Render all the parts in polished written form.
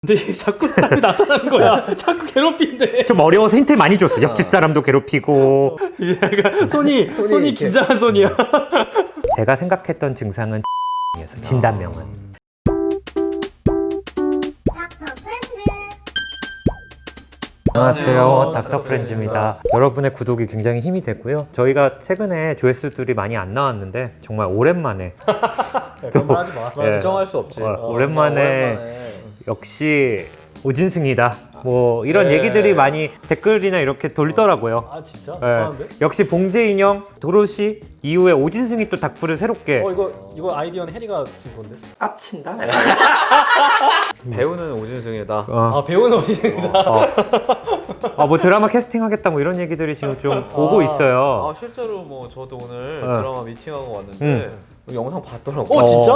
근데 이게 자꾸 사람이 나타나는 거야. 자꾸 괴롭힌대. 좀 어려워서 힌트를 많이 줬어. 옆집 사람도 괴롭히고. 이게 약간 손이 이렇게. 긴장한 손이야. 제가 생각했던 증상은 이어서 진단명은. 안녕하세요, 닥터 프렌즈입니다. 여러분의 구독이 굉장히 힘이 됐고요. 저희가 최근에 조회수들이 많이 안 나왔는데 정말 오랜만에 그런 하지 마. 예. 부정할 수 없지. 오랜만에 역시 오진승이다. 뭐 이런 네. 얘기들이 많이 댓글이나 이렇게 돌더라고요. 아 진짜? 예. 하는데? 역시 봉제 인형 도로시 이후에 오진승이 또 닥불을 새롭게. 이거 아이디어는 해리가 준 건데. 깝친다. 배우는 오진승이다. 아 배우는 어디인가? 뭐 드라마 캐스팅 하겠다 뭐 이런 얘기들이 지금 좀 오고 있어요. 아 실제로 뭐 저도 오늘 어. 드라마 미팅하고 왔는데 영상 봤더라고. 어, 진짜?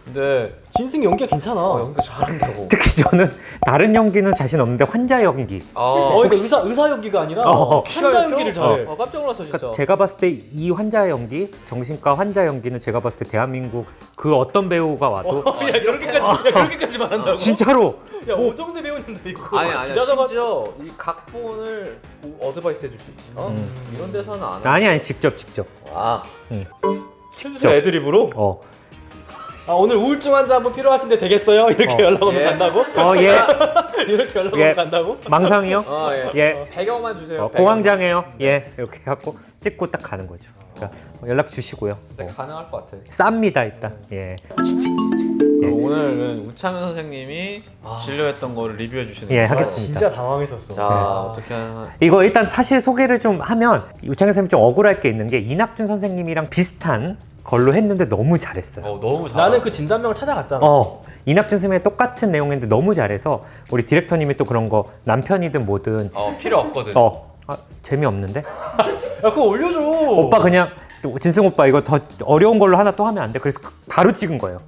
근데 진승이 연기가 괜찮아. 연기 잘한다고. 특히 저는 다른 연기는 자신 없는데 환자 연기. 그러니까 의사 연기가 아니라 환자 연기를 잘해. 깜짝 놀랐어 진짜. 그러니까 제가 봤을 때 이 환자 연기, 정신과 환자 연기는 제가 봤을 때 대한민국 그 어떤 배우가 와도 야 그렇게까지 말한다고? 진짜로 야 오정세 배우님도 있고. 아니 이러다가 심지어 이 각본을 어드바이스 해줄 수 있지. 이런 데서는 안 해. 아니 직접. 아. 진짜 애드립으로? 아 오늘 우울증 환자 한번 필요하신데 되겠어요? 이렇게 연락 오면 예. 간다고? 예. 이렇게 연락 예. 오면 간다고? 망상이요? 예. 예. 배경만 주세요. 공황장애요? 예. 이렇게 갖고 찍고 딱 가는 거죠. 그러니까 연락 주시고요. 배경만. 가능할 것 같아. 쌉니다 일단. 예. 그럼 오늘은 우창현 선생님이 진료했던 거를 리뷰해 주시는 예, 거예요. 하겠습니다. 진짜 당황했었어. 자, 어떻게 하나. 이거 일단 사실 소개를 좀 하면 우창현 선생님이 좀 억울할 게 있는 게 이낙준 선생님이랑 비슷한 걸로 했는데 너무 잘했어요. 너무 잘. 나는 그 진단명을 찾아갔잖아. 이낙준 선생님이 똑같은 내용인데 너무 잘해서 우리 디렉터님이 또 그런 거 남편이든 뭐든 필요 없거든. 재미없는데? 야 그거 올려줘. 오빠 그냥 또 진승 오빠 이거 더 어려운 걸로 하나 또 하면 안 돼? 그래서 바로 찍은 거예요.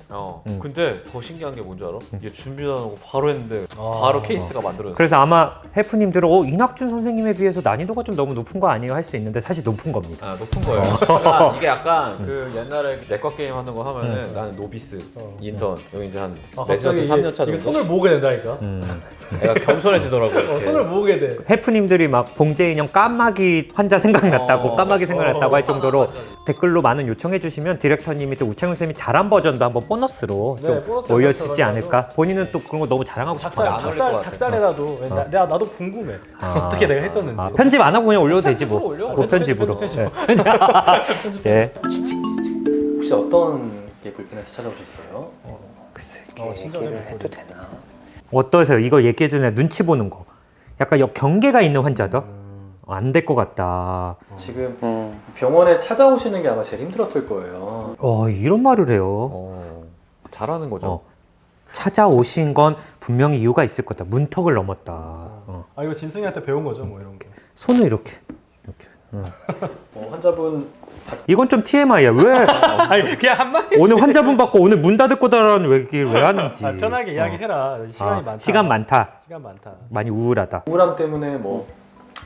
근데 더 신기한 게 뭔지 알아? 이게 준비도 안 하고 바로 했는데 바로 케이스가 만들어졌어. 그래서 아마 헬프님들은 이낙준 선생님에 비해서 난이도가 좀 너무 높은 거 아니에요? 할 수 있는데 사실 높은 겁니다. 높은 거예요. 그러니까 이게 약간 그 옛날에 내과 게임 하는 거 하면은 나는 노비스, 인턴 여기 이제 한 레지던트 3년 차 이게 정도. 손을 모으게 된다니까. 애가 겸손해지더라고. 손을 모으게 돼. 헬프님들이 막 봉제 인형 까마귀 환자 생각났다고 까마귀 생각났다고 할 정도로 댓글로 많은 요청해 주시면 디렉터님이 또 우창현 선생님이 잘한 버전도 한번 보너스로 네, 좀 보너스 올려주지 버전 않을까? 본인은 또 그런 거 너무 자랑하고 싶어요. 안 올릴 것 같아. 닭살이라도 나도 궁금해. 어떻게 내가 했었는지. 편집 안 하고 그냥 올려도 되지 뭐. 올려. 무편집으로. 편집. 예. 혹시 어떤 게 불편해서 찾아오셨어요? 글쎄, 친절해 해도 되나? 어떠세요? 이걸 얘기해 주는 눈치 보는 거. 약간 경계가 있는 환자다. 안 될 것 같다. 지금 병원에 찾아오시는 게 아마 제일 힘들었을 거예요. 이런 말을 해요. 잘하는 거죠. 찾아오신 건 분명히 이유가 있을 거다. 문턱을 넘었다. 아 이거 진승이한테 배운 거죠, 뭐 이런 거. 손을 이렇게. 환자분 이건 좀 TMI야. 왜 아니 그냥 한마디. 오늘 환자분 받고 오늘 문 닫을 거다라는 얘기를 왜 하는지. 편하게 이야기해라. 시간이 많다. 시간 많다. 시간 많다. 많이 우울하다. 우울함 때문에 뭐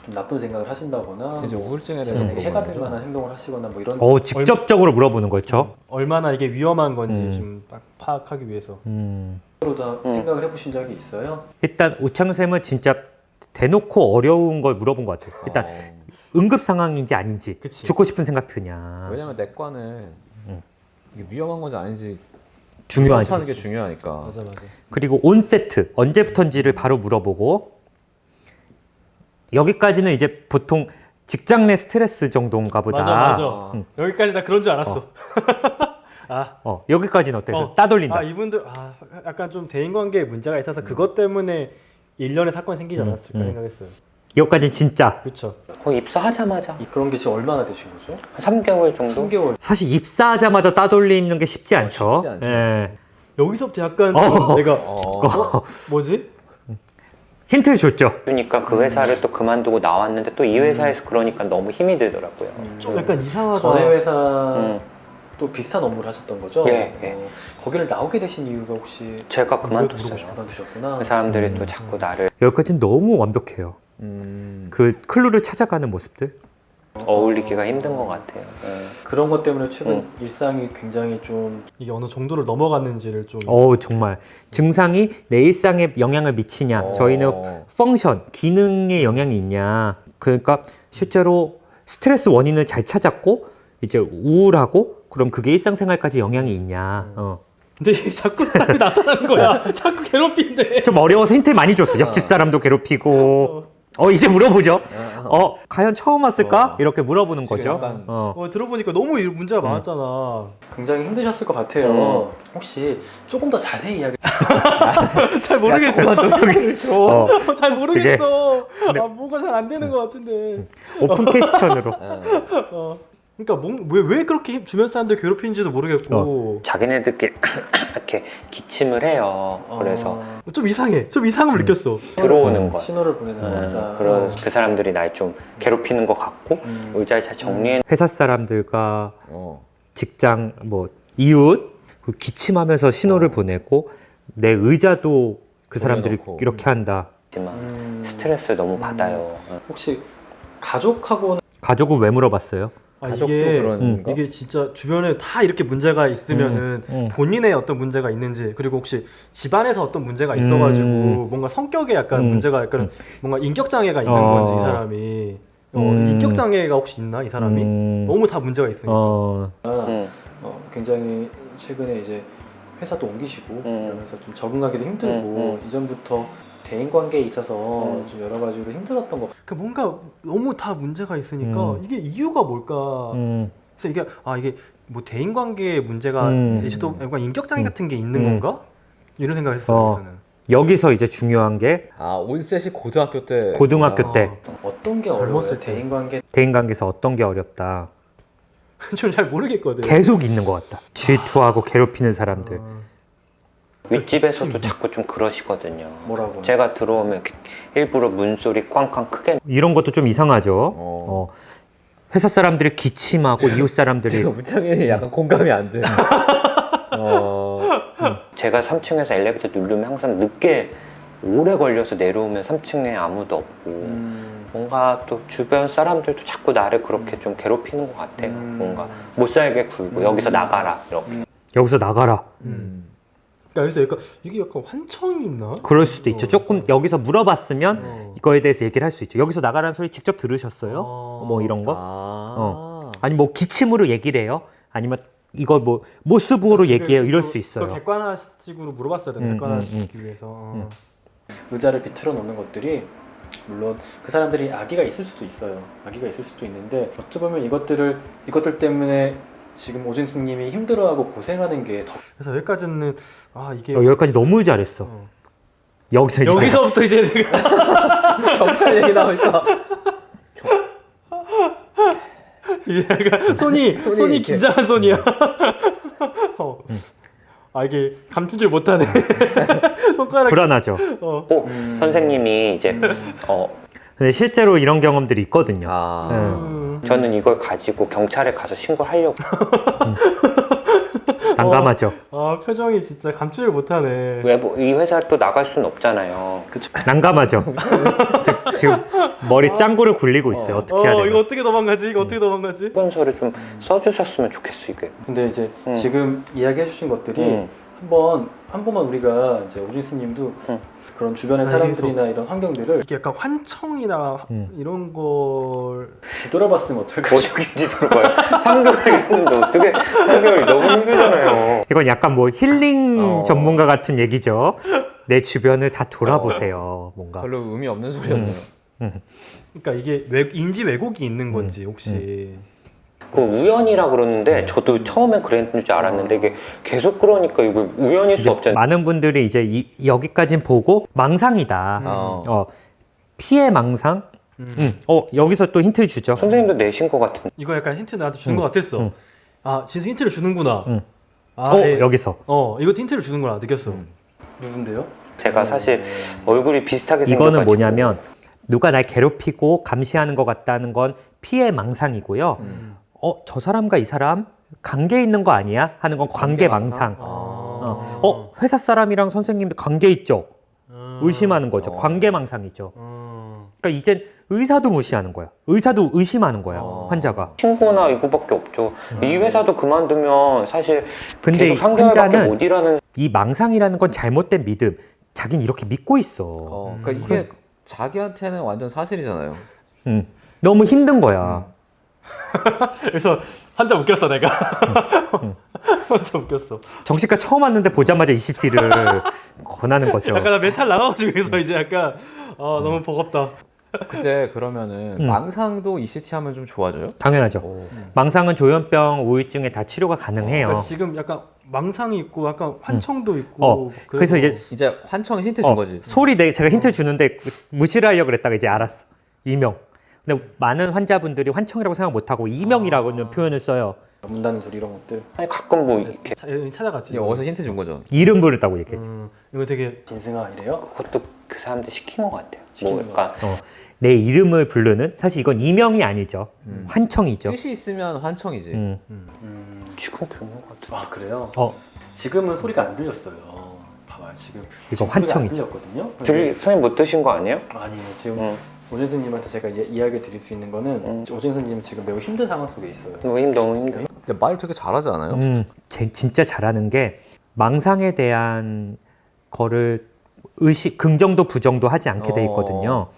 좀 나쁜 생각을 하신다거나 이제 우울증에 대해서 자신에게 해가 될 물어보는 만한 거죠. 행동을 하시거나 뭐 이런 직접적으로 물어보는 거죠. 얼마나 이게 위험한 건지 좀 딱 파악하기 위해서. 식으로 다 생각을 해보신 적이 있어요? 일단 우창 쌤은 진짜 대놓고 어려운 걸 물어본 것 같아요. 일단 응급 상황인지 아닌지, 그치. 죽고 싶은 생각 드냐. 왜냐면 내과는 이게 위험한 건지 아닌지 중요하지. 하는 게 중요하니까. 맞아. 그리고 온 세트 언제부터인지를 바로 물어보고 여기까지는 이제 보통 직장 내 스트레스 정도인가 보다. 맞아. 여기까지 나 그런 줄 알았어. 여기까지는 어때요? 따돌린다. 이분들 약간 좀 대인관계에 문제가 있어서 그것 때문에 일련의 사건이 생기지 않았을까 생각했어요. 여기까지는 진짜. 그렇죠. 거의 입사하자마자 그런 게 지금 얼마나 되신 거죠? 한 3개월 정도? 3개월. 사실 입사하자마자 따돌리는 게 쉽지 않죠. 쉽지 않죠. 예. 여기서부터 약간 내가 뭐지? 힌트를 줬죠. 그러니까 그 회사를 또 그만두고 나왔는데 또 이 회사에서 그러니까 너무 힘이 들더라고요. 좀 약간 이상하다. 전에 회사 또 비슷한 업무를 하셨던 거죠? 예. 거기를 나오게 되신 이유가 혹시 제가 그만뒀어요. 그만두셨구나. 그 사람들이 또 자꾸 나를 여기까지는 너무 완벽해요. 그 클루를 찾아가는 모습들. 어울리기가 힘든 것 같아요. 그런 것 때문에 최근 일상이 굉장히 좀 이게 어느 정도를 넘어갔는지를 좀 정말 증상이 내 일상에 영향을 미치냐, 저희는 펑션, 기능에 영향이 있냐. 그러니까 실제로 스트레스 원인을 잘 찾았고 이제 우울하고 그럼 그게 일상생활까지 영향이 있냐. 근데 이게 자꾸 사람이 나타나는 거야. 자꾸 괴롭히는데. 좀 어려워서 힌트를 많이 줬어. 옆집 사람도 괴롭히고. 이제 물어보죠. 과연 처음 왔을까? 이렇게 물어보는 거죠. 약간 들어보니까 너무 문제가 많았잖아. 굉장히 힘드셨을 것 같아요. 혹시 조금 더 자세히 이야기 잘 모르겠어. 잘 모르겠어. 그게- 뭔가 잘 안 되는 것 같은데. 오픈 퀘스천으로. 그러니까 왜 그렇게 주변 사람들 괴롭히는지도 모르겠고 자기네들끼리 이렇게 기침을 해요. 그래서 좀 이상해. 좀 이상함을 느꼈어. 들어오는 거야. 신호를 보내는 것 같다. 그래서 그 사람들이 날 좀 괴롭히는 것 같고 의자를 잘 정리해 회사 사람들과 직장 뭐 이웃 그 기침하면서 신호를 보내고 내 의자도 그 사람들이 돌려놓고. 이렇게 한다. 놓지만 스트레스를 너무 받아요. 혹시 가족하고는 가족은 왜 물어봤어요? 가족도 이게 그런 거? 이게 진짜 주변에 다 이렇게 문제가 있으면은 음. 본인의 어떤 문제가 있는지 그리고 혹시 집안에서 어떤 문제가 있어가지고 뭔가 성격에 약간 문제가 약간 뭔가 인격 장애가 있는 건지 이 사람이 인격 장애가 혹시 있나 이 사람이 너무 다 문제가 있으니까 굉장히 최근에 이제 회사도 옮기시고 그러면서 좀 적응하기도 힘들고 이전부터 대인 관계에 있어서 좀 여러 가지로 힘들었던 것 같아요. 그 뭔가 너무 다 문제가 있으니까 이게 이유가 뭘까? 그래서 이게 뭐 대인 관계에 문제가 있어도 약간 인격 장애 같은 게 있는 건가? 이런 생각을 했어요. 저는. 여기서 이제 중요한 게 온셋이 고등학교 때 고등학교 때 어떤 게 젊었을 어려워요? 때. 대인 관계 대인 관계에서 어떤 게 어렵다. 좀 잘 모르겠거든. 계속 있는 것 같다. 질투하고 괴롭히는 사람들. 윗집에서도 자꾸 좀 그러시거든요. 뭐라고? 제가 들어오면 이렇게 일부러 문소리 꽝꽝 크게 이런 것도 좀 이상하죠. 회사 사람들이 기침하고 이웃 사람들이 지금 우창현이 약간 공감이 안 돼. 제가 3층에서 엘리베이터 누르면 항상 늦게 오래 걸려서 내려오면 3층에 아무도 없고 뭔가 또 주변 사람들도 자꾸 나를 그렇게 좀 괴롭히는 것 같아요. 뭔가 못 살게 굴고 여기서 나가라 이렇게. 여기서 나가라. 그래서 이게 약간 환청이 있나? 그럴 수도 있죠. 조금 여기서 물어봤으면 이거에 대해서 얘기를 할 수 있죠. 여기서 나가라는 소리 직접 들으셨어요? 뭐 이런 거? 아니 뭐 기침으로 얘기를 해요? 아니면 이거 뭐 모습으로 얘기해요? 이럴 수 있어요. 그걸 객관화식으로 물어봤어야 되나? 객관화시키기 위해서. 의자를 비틀어 놓는 것들이 물론 그 사람들이 아기가 있을 수도 있어요. 아기가 있을 수도 있는데 어찌 보면 이것들 때문에 지금 오진승님이 힘들어하고 고생하는 게 더 그래서 여기까지는 이게 여기까지 너무 잘했어. 여기서부터 이제 경찰 얘기 나오니까 이게 약간 손이 이렇게. 긴장한 손이야. 이게 감추질 못하네. 손가락. 불안하죠. 꼭 선생님이 이제 근데 실제로 이런 경험들이 있거든요. 저는 이걸 가지고 경찰에 가서 신고하려고. 난감하죠. 표정이 진짜 감추질 못하네. 왜 이 회사를 또 나갈 수는 없잖아요. 난감하죠. 지금 머리 짱구를 굴리고 있어요. 어떻게 해야 되나. 이거 어떻게 도망가지? 이거 어떻게 도망가지? 소견서를 좀 써주셨으면 좋겠어 이게. 근데 이제 지금 이야기해 주신 것들이 한 번만 우리가 이제 오진스님도 그런 주변의 사람들이나 이런 환경들을 이게 약간 환청이나 이런 걸 뒤돌아봤으면 어떨까? 어떻게 뒤돌아봐요? 3개월 했는데 어떻게 3개월이 너무 힘들잖아요. 이건 약간 뭐 힐링 전문가 같은 얘기죠. 내 주변을 다 돌아보세요. 뭔가. 별로 의미 없는 소리였네요. 그러니까 이게 인지 왜곡이 있는 건지 혹시 그 우연이라 그러는데 저도 처음엔 그랬는 줄 알았는데 이게 계속 그러니까 이거 우연일 수 없잖아요. 많은 분들이 이제 여기까진 보고 망상이다. 피해 망상. 여기서 또 힌트 주죠. 선생님도 내신 것 같은데. 이거 약간 힌트 나한테 주는 것 같았어. 진짜 힌트를 주는구나. 여기서. 이것도 힌트를 주는구나 느꼈어. 누군데요? 제가 사실 얼굴이 비슷하게 생겨가지고. 이거는 뭐냐면 누가 날 괴롭히고 감시하는 것 같다는 건 피해 망상이고요. 저 사람과 이 사람 관계 있는 거 아니야? 하는 건 관계 망상. 회사 사람이랑 선생님 관계 있죠? 의심하는 거죠. 관계 망상이죠. 그러니까 이젠 의사도 무시하는 거야. 의사도 의심하는 거야. 환자가. 친구나 이거밖에 없죠. 이 회사도 그만두면 사실 근데 계속 3개월밖에 환자는 못 일하는 이 망상이라는 건 잘못된 믿음. 자긴 이렇게 믿고 있어. 그러니까 이게 자기한테는 완전 사실이잖아요. 너무 힘든 거야. 그래서 환자 웃겼어 내가. 환자 웃겼어. 정신과 처음 왔는데 보자마자 ECT를 권하는 거죠. 약간 나 멘탈 나가가지고 그래서 이제 약간 너무 버겁다. 근데 그러면은 망상도 ECT 하면 좀 좋아져요? 당연하죠. 망상은 조현병, 우울증에 다 치료가 가능해요. 그러니까 지금 약간 망상이 있고 약간 환청도 있고. 그래서 이제 이제 환청 힌트 준 거지. 소리 제가 힌트 주는데 무시를 하려고 그랬다가 이제 알았어. 이명. 근데 많은 환자분들이 환청이라고 생각 못하고 이명이라고 표현을 써요. 문다는 소리 이런 것들. 아니 가끔 뭐 이렇게 찾아갔지. 이게 어디서 힌트 준 거죠? 이름 부르다고 얘기했지. 이거 되게 진승아 이래요? 그것도 그 사람들 시킨 것 같아요. 시킨 뭐 것 그러니까 내 이름을 부르는 사실 이건 이명이 아니죠. 환청이죠. 뜻이 있으면 환청이지. 지금 그런 것 같아요. 아 그래요? 지금은 소리가 안 들렸어요. 봐봐요 지금. 이거 지금 소리가 안 환청이죠. 들렸거든요. 선생님 못 드신 거 아니에요? 아니에요. 지금 오진 스님한테 제가 이야기 드릴 수 있는 거는 오진 스님은 지금 매우 힘든 상황 속에 있어요. 너무 힘들어. 근데 말 되게 잘하지 않아요? 진짜 잘하는 게 망상에 대한 거를 긍정도 부정도 하지 않게 돼 있거든요.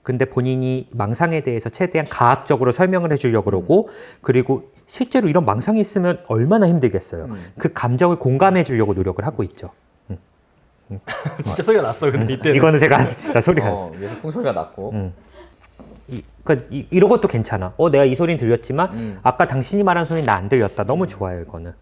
근데 본인이 망상에 대해서 최대한 가학적으로 설명을 해주려고 그러고 그리고 실제로 이런 망상이 있으면 얼마나 힘들겠어요. 그 감정을 공감해 주려고 노력을 하고 있죠. 진짜 소리가 났어 근데 이때. 이거는 제가 진짜 소리가 났어. 얘도 풍소리가 났고. 이런 것도 괜찮아. 내가 이 소리는 들렸지만 아까 당신이 말한 소리는 나 안 들렸다. 너무 좋아요 이거는.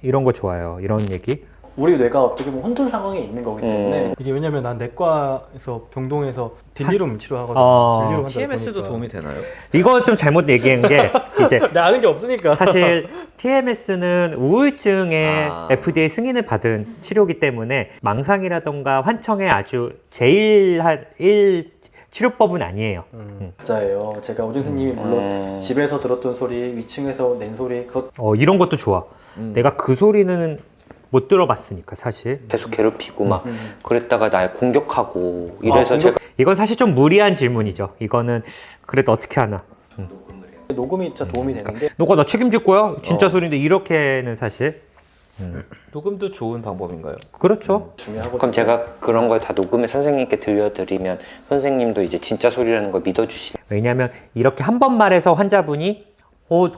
이런 거 좋아요. 이런 얘기. 우리 뇌가 어떻게 보면 혼돈 상황에 있는 거기 때문에 이게 왜냐면 난 내과에서 병동에서 딜리룸 치료하거든요. 딜리룸 환자 TMS도 도움이 되나요? 이거 좀 잘못 얘기한 게 이제 나 아는 게 없으니까. 사실 TMS는 우울증의 아. FDA 승인을 받은 치료이기 때문에 망상이라던가 환청의 아주 제일 치료법은 아니에요. 진짜예요. 제가 오진 스님이 물론 집에서 들었던 소리, 위층에서 낸 소리 그것 이런 것도 좋아. 내가 그 소리는 못 들어봤으니까 사실. 계속 괴롭히고 막 그랬다가 날 공격하고 이래서 제가 이건 사실 좀 무리한 질문이죠. 이거는 그래도 어떻게 하나. 녹음이 진짜 도움이 되는데 너가 책임질 거야? 진짜 소리인데 이렇게는 사실. 녹음도 좋은 방법인가요? 그렇죠. 중요하거든요. 그럼 제가 그런 걸 다 녹음해 선생님께 들려드리면 선생님도 이제 진짜 소리라는 걸 믿어주시는 왜냐하면 이렇게 한 번 말해서 환자분이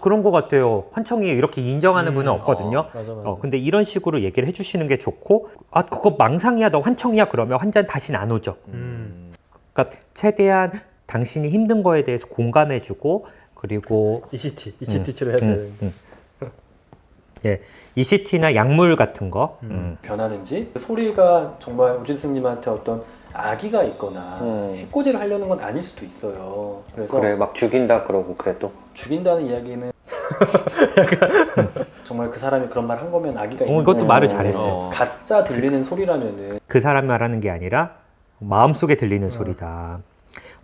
그런 것 같아요. 환청이 이렇게 인정하는 분은 없거든요. 맞아. 근데 이런 식으로 얘기를 해주시는 게 좋고, 그거 망상이야, 너 환청이야, 그러면 환자는 다시는 안 오죠. 그러니까 최대한 당신이 힘든 거에 대해서 공감해주고, 그리고 ECT 치료했어요. 예, ECT나 약물 같은 거. 변하는지 소리가 정말 오진 스님한테 어떤 악의가 있거나 해코지를 하려는 건 아닐 수도 있어요. 그래서 그래 막 죽인다 그러고 그래도 죽인다는 이야기는 정말 그 사람이 그런 말 한 거면 악의가 있는 이것도 거예요. 말을 잘했어요. 가짜 들리는 소리라면은 그 사람이 말하는 게 아니라 마음속에 들리는 소리다.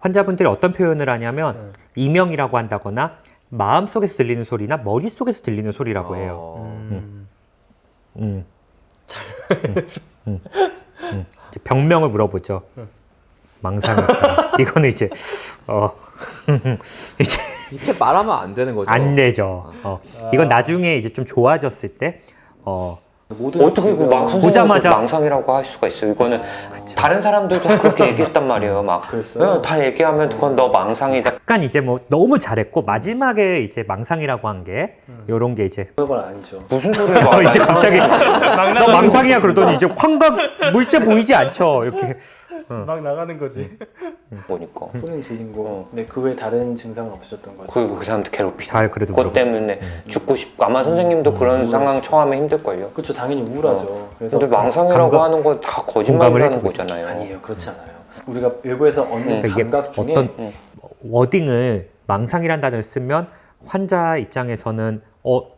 환자분들이 어떤 표현을 하냐면 이명이라고 한다거나 마음속에서 들리는 소리나 머릿속에서 들리는 소리라고 해요. 이제 병명을 물어보죠. 망상이다. 이거는 이제 이제 이렇게 말하면 안 되는 거죠? 안 되죠. 이건 나중에 이제 좀 좋아졌을 때 모든 어떻게 그 보자마자- 망상이라고 할 수가 있어요. 이거는 다른 사람들도 다 그렇게 얘기했단 말이에요. 막 그랬어요? 다 얘기하면 그건 너 망상이다. 약간 이제 뭐 너무 잘했고 마지막에 이제 망상이라고 한 게 요런 게 이제 그건 아니죠. 무슨 소리야? 이제 갑자기 너 망상이야 그러더니 이제 환각 물체 보이지 않죠 이렇게. 막 나가는 거지. 보니까 소리는 들린 거. 근데 그 외에 다른 증상은 없으셨던 거죠. 그리고 그 사람도 괴롭히고 잘 그래도 그것 물어봤어. 때문에 죽고 싶고 아마 선생님도 그런 상황 처음에 힘들걸요. 그렇죠. 당연히 우울하죠. 그래서 근데 망상이라고 감각- 하는 건 다 공감을 거짓말이라는 해주고 있어요. 거잖아요. 아니에요. 그렇지 않아요. 우리가 외부에서 얻는 그러니까 이게 감각 중에 어떤 워딩을 망상이란 단어를 쓰면 환자 입장에서는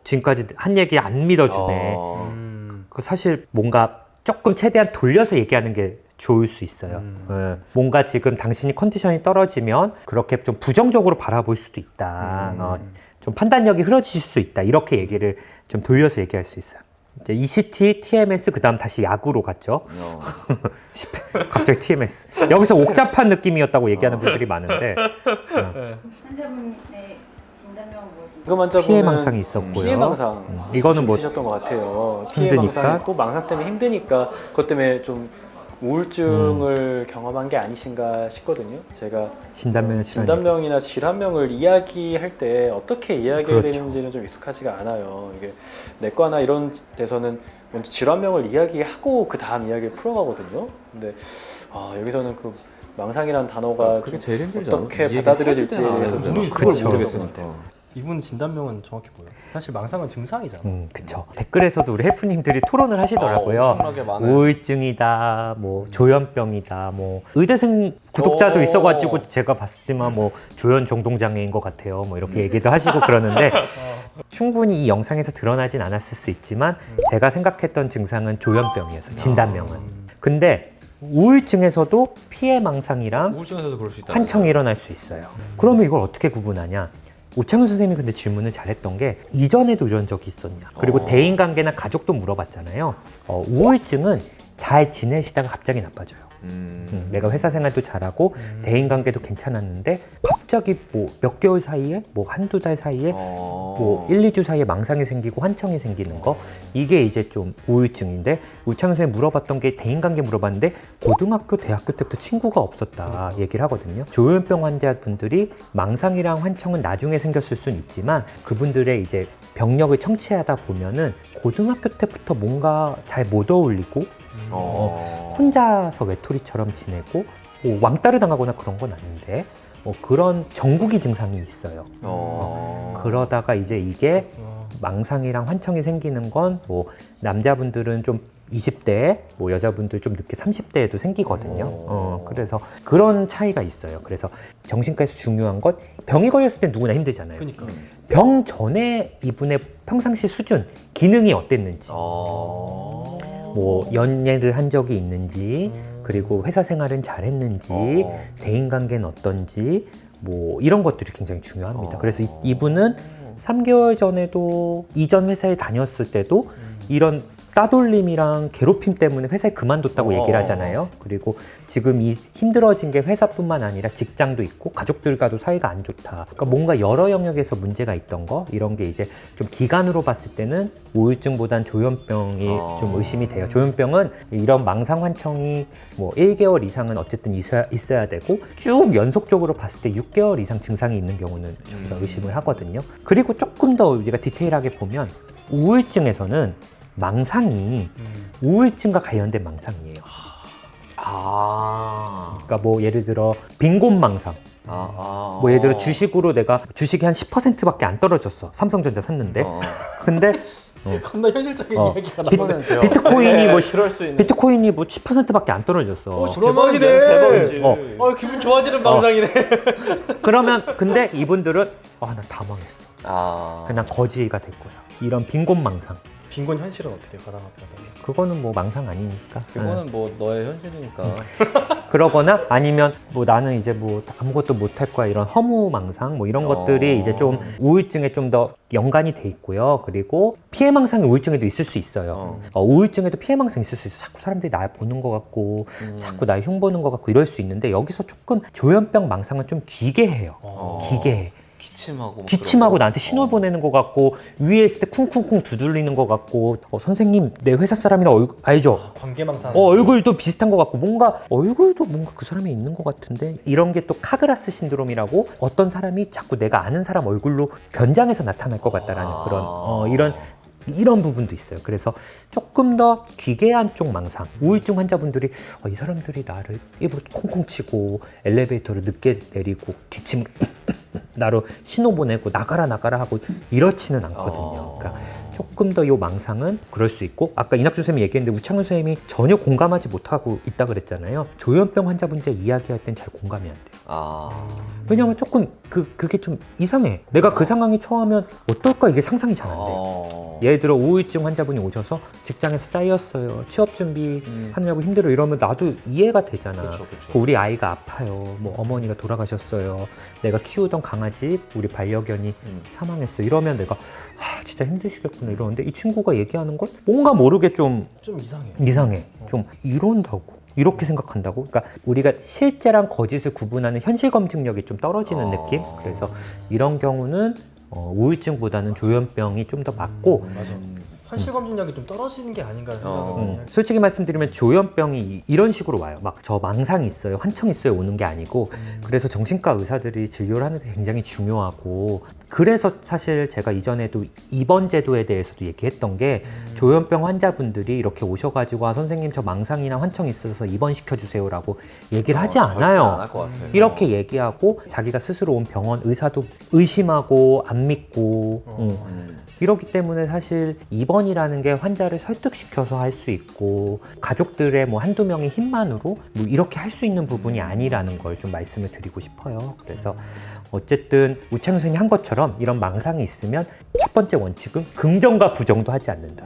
지금까지 한 얘기 안 믿어주네. 그 사실 뭔가 조금 최대한 돌려서 얘기하는 게 좋을 수 있어요. 예. 뭔가 지금 당신이 컨디션이 떨어지면 그렇게 좀 부정적으로 바라볼 수도 있다. 좀 판단력이 흐려질 수 있다. 이렇게 얘기를 좀 돌려서 얘기할 수 있어요. 이제 ECT, TMS 그다음 다시 야구로 갔죠. 갑자기 TMS. 여기서 옥잡한 느낌이었다고 얘기하는 분들이 많은데 환자분의 진단명은 무엇인가요? 이거 환자분은 피해 망상이 있었고요. 피해 망상 이거는 뭐 있으셨던 것 같아요. 피해 힘드니까? 망상 있고 망상 때문에 힘드니까 그것 때문에 좀 우울증을 경험한 게 아니신가 싶거든요. 제가 진단명의 질환이 진단명이나 질환명을 이야기할 때 어떻게 이야기해야 그렇죠. 되는지는 좀 익숙하지가 않아요. 이게 내과나 이런 데서는 먼저 질환명을 이야기하고 그 다음 이야기를 풀어가거든요. 근데 여기서는 그 망상이라는 단어가 그게 좀 제일 힘들지 않아? 어떻게 이 얘기 받아들여질지에 해야 대해서 되나? 좀 그걸 그걸 모르겠어요. 이분 진단명은 정확히 뭐예요? 사실 망상은 증상이잖아. 그쵸. 댓글에서도 우리 헬프님들이 토론을 하시더라고요. 엄청나게 많아요. 우울증이다, 뭐 조현병이다, 뭐 의대생 구독자도 있어가지고 제가 봤지만 뭐 조현 정동장애인 것 같아요. 뭐 이렇게 얘기도 하시고 그러는데 충분히 이 영상에서 드러나진 않았을 수 있지만 제가 생각했던 증상은 조현병이었어요. 진단명은. 근데 우울증에서도 피해 망상이랑 우울증에서도 그럴 수 있다. 환청이 일어날 수 있어요. 그러면 이걸 어떻게 구분하냐? 우창훈 선생님이 근데 질문을 잘했던 게 이전에도 이런 적이 있었냐? 그리고 대인관계나 가족도 물어봤잖아요. 우울증은 잘 지내시다가 갑자기 나빠져요. 내가 회사 생활도 잘하고 대인관계도 괜찮았는데 갑자기 뭐 몇 개월 사이에 뭐 한두 달 사이에 뭐 1, 2주 사이에 망상이 생기고 환청이 생기는 거 이게 이제 좀 우울증인데 우창훈 선생님 물어봤던 게 대인관계 물어봤는데 고등학교, 대학교 때부터 친구가 없었다 얘기를 하거든요. 조현병 환자분들이 망상이랑 환청은 나중에 생겼을 수는 있지만 그분들의 이제 병력을 청취하다 보면은 고등학교 때부터 뭔가 잘 못 어울리고 혼자서 외톨이처럼 지내고 뭐 왕따를 당하거나 그런 건 아닌데 그런 정국이 증상이 있어요. 그러다가 이제 이게 망상이랑 환청이 생기는 건 뭐 남자분들은 좀 20대, 뭐 여자분들 좀 늦게 30대에도 생기거든요. 그래서 그런 차이가 있어요. 그래서 정신과에서 중요한 건 병이 걸렸을 때 누구나 힘들잖아요. 그러니까. 병 전에 이분의 평상시 수준, 기능이 어땠는지, 뭐 연애를 한 적이 있는지, 그리고 회사 생활은 잘했는지, 대인관계는 어떤지, 뭐 이런 것들이 굉장히 중요합니다. 그래서 이분은 3개월 전에도 이전 회사에 다녔을 때도 이런 따돌림이랑 괴롭힘 때문에 회사에 그만뒀다고 얘기를 하잖아요. 그리고 지금 이 힘들어진 게 회사뿐만 아니라 직장도 있고 가족들과도 사이가 안 좋다. 그러니까 뭔가 여러 영역에서 문제가 있던 거 이런 게 이제 좀 기간으로 봤을 때는 우울증보단 조현병이 좀 의심이 돼요. 조현병은 이런 망상 환청이 뭐 1개월 이상은 어쨌든 있어야 되고 쭉 연속적으로 봤을 때 6개월 이상 증상이 있는 경우는 저희가 의심을 하거든요. 그리고 조금 더 우리가 디테일하게 보면 우울증에서는 망상이 우울증과 관련된 망상이에요. 그러니까 뭐 예를 들어 빈곤망상. 뭐 예를 들어 주식으로 내가 주식이 한 10%밖에 안 떨어졌어. 삼성전자 샀는데. 근데 겁나 현실적인 이야기가 나오네. 비트코인이 뭐 그럴 수 있는. 비트코인이 뭐 10%밖에 안 떨어졌어. 불안하기네. 대박이지. 기분 좋아지는 망상이네. 그러면 근데 이분들은 나 다 망했어. 그냥 거지가 될 거야. 이런 빈곤망상. 빈곤 현실은 어떻게 가담하다? 그거는 뭐 망상 아니니까. 그거는 뭐 너의 현실이니까. 그러거나 아니면 뭐 나는 이제 뭐 아무것도 못할 거야 이런 허무망상 뭐 이런 것들이 이제 좀 우울증에 좀 더 연관이 돼 있고요. 그리고 피해망상이 우울증에도 있을 수 있어요. 우울증에도 피해망상이 있을 수 있어. 자꾸 사람들이 날 보는 것 같고 자꾸 날 흉보는 것 같고 이럴 수 있는데 여기서 조금 조현병 망상은 좀 기게 해요. 기게 해. 기침하고 나한테 신호 보내는 것 같고 위에 있을 때 쿵쿵쿵 두들리는 것 같고 선생님 내 회사 사람이랑 얼굴 알죠? 관계망상. 얼굴도 비슷한 것 같고 뭔가 얼굴도 뭔가 그 사람이 있는 것 같은데 이런 게 또 카그라스 신드롬이라고 어떤 사람이 자꾸 내가 아는 사람 얼굴로 변장해서 나타날 것 같다라는 그런 이런 부분도 있어요. 그래서 조금 더 기괴한 쪽 망상. 우울증 환자분들이 이 사람들이 나를 입으로 콩콩 치고 엘리베이터를 늦게 내리고 기침 나로 신호 보내고 나가라 하고 이렇지는 않거든요. 그러니까 조금 더 이 망상은 그럴 수 있고 아까 이낙준 선생님이 얘기했는데 우창훈 선생님이 전혀 공감하지 못하고 있다 그랬잖아요. 조현병 환자분들 이야기할 땐 잘 공감이 안 돼요. 왜냐하면 조금 그게 좀 이상해. 내가 그 상황에 처하면 어떨까 이게 상상이 잘 안 돼. 예를 들어 우울증 환자분이 오셔서 직장에서 쌓였어요. 취업 준비하느라고 힘들어 이러면 나도 이해가 되잖아. 그쵸. 우리 아이가 아파요. 뭐 어머니가 돌아가셨어요. 내가 키우던 강아지 우리 반려견이 사망했어. 이러면 내가 진짜 힘드시겠구나 이러는데 이 친구가 얘기하는 건 뭔가 모르게 좀 이상해. 좀 이런다고. 이렇게 생각한다고? 그러니까 우리가 실제랑 거짓을 구분하는 현실 검증력이 좀 떨어지는 느낌? 그래서 이런 경우는 우울증보다는 조현병이 좀 더 맞고 맞아. 현실 검증력이 좀 떨어지는 게 아닌가 생각을 솔직히 말씀드리면 조현병이 이런 식으로 와요. 막 저 망상이 있어요, 환청 있어요 오는 게 아니고 그래서 정신과 의사들이 진료를 하는데 굉장히 중요하고 그래서 사실 제가 이전에도 입원 제도에 대해서도 얘기했던 게 조현병 환자분들이 이렇게 오셔가지고 선생님 저 망상이나 환청이 있어서 입원시켜 주세요라고 얘기를 하지 않아요. 안 할 것 같아. 이렇게 얘기하고 자기가 스스로 온 병원 의사도 의심하고 안 믿고 이렇기 때문에 사실 입원이라는 게 환자를 설득시켜서 할 수 있고 가족들의 뭐 한두 명의 힘만으로 뭐 이렇게 할 수 있는 부분이 아니라는 걸 좀 말씀을 드리고 싶어요. 그래서 어쨌든 우창 선생님이 한 것처럼 이런 망상이 있으면 첫 번째 원칙은 긍정과 부정도 하지 않는다.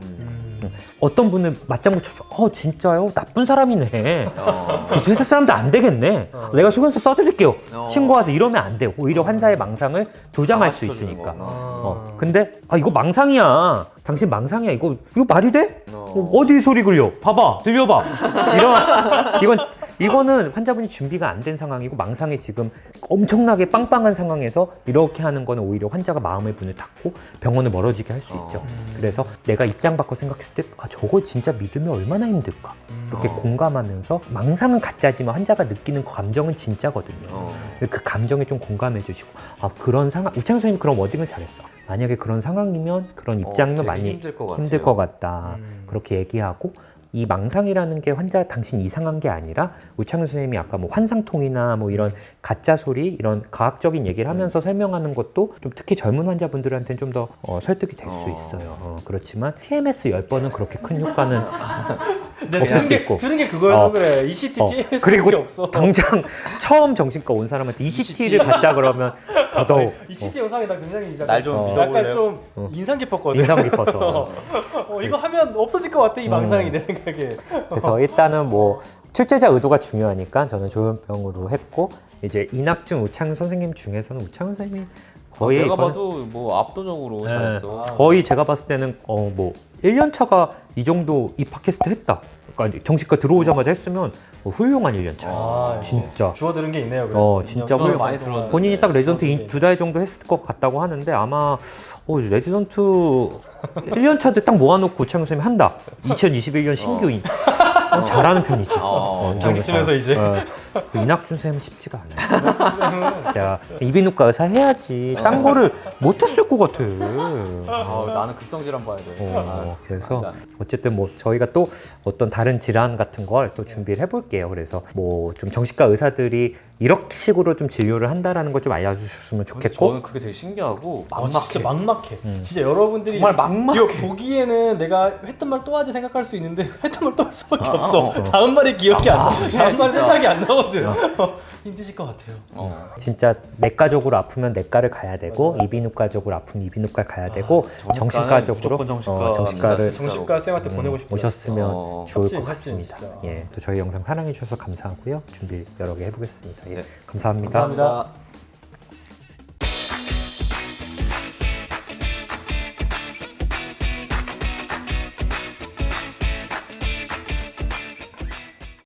어떤 분은 맞장구 쳐서 진짜요? 나쁜 사람이네. 그래서 회사 사람들 안 되겠네. 내가 소견서 써드릴게요. 신고 와서 이러면 안 돼요. 오히려 환자의 망상을 조장할 수 있으니까. 근데 이거 망상이야. 당신 망상이야. 이거 말이 돼? 어디 소리 굴려? 봐봐, 들려봐. 이거는 환자분이 준비가 안 된 상황이고 망상이 지금 엄청나게 빵빵한 상황에서 이렇게 하는 거는 오히려 환자가 마음의 문을 닫고 병원을 멀어지게 할 수 있죠. 그래서 내가 입장 바꿔 생각했을 때 저거 진짜 믿으면 얼마나 힘들까 이렇게 공감하면서 망상은 가짜지만 환자가 느끼는 감정은 진짜거든요. 그 감정에 좀 공감해 주시고 그런 상황 우창 선생님 그런 워딩을 잘했어. 만약에 그런 상황이면 그런 입장이면 되게 많이 힘들 것 같다. 그렇게 얘기하고 이 망상이라는 게 환자 당신 이상한 게 아니라 우창훈 선생님이 아까 뭐 환상통이나 뭐 이런 가짜 소리 이런 과학적인 얘기를 하면서 설명하는 것도 좀 특히 젊은 환자분들한테는 좀 더 설득이 될 수 있어요. 그렇지만 TMS 10번은 그렇게 큰 효과는 없을 수 있고 들은 게 그거여서 그래. ECT, TMS 그리고 게 없어. 당장 처음 정신과 온 사람한테 ECT를 받자 그러면 더더욱 ECT 영상이 나 굉장히 날 좀 약간 믿어볼래요? 좀 인상 깊었거든. 인상 깊어서 이거 하면 없어질 것 같아 이 망상이 내 생각에. 그래서 일단은 뭐 출제자 의도가 중요하니까 저는 조현병으로 했고 이제 이낙준 우창훈 선생님 중에서는 우창훈 선생님이 거의 내가 이거는 봐도 뭐 압도적으로 잘했어. 거의 제가 봤을 때는 뭐 1년 차가 이 정도 이 팟캐스트 했다. 그러니까 정신과 들어오자마자 했으면 훌륭한 1년 차. 진짜. 주워 들은 게 있네요. 그래서. 진짜 훌륭 많이 들었는데. 본인이 딱 레지던트 2달 정도 했을 것 같다고 하는데 아마 레지던트 1년 차들 딱 모아놓고 우창훈 선생님이 한다. 2021년 신규인. 잘하는 편이지. 장 쓰면서 이제. 그 이낙준 쌤은 쉽지가 않아요. 진짜 이비인후과 의사 해야지. 딴 거를 못했을 것 같아. 나는 급성질환 봐야 돼. 그래서 맞아. 어쨌든 뭐 저희가 또 어떤 다른 질환 같은 걸 또 준비를 해볼게요. 그래서 뭐 좀 정신과 의사들이 이런 식으로 좀 진료를 한다라는 걸 좀 알려주셨으면 좋겠고. 저는 그게 되게 신기하고 진짜 막막해. 진짜 여러분들이 정말 막막해. 이거 보기에는 내가 했던 말 또 하지 생각할 수 있는데 했던 말 또 할 수밖에 없어. 다음 말이 기억이 안 나. 다음 말 생각이 안 나거든. 힘드실 것 같아요. 진짜 내과적으로 아프면 내과를 가야 되고 이비인후과적으로 아프면 이비인후과 가야 되고 정신과적으로 정신과를 정신과 쌤한테 보내고 싶어요. 오셨으면 좋을 섭진, 것 같습니다. 진짜. 또 저희 영상 사랑해 주셔서 감사하고요. 준비 여러 개 해보겠습니다. 네. 감사합니다. 감사합니다.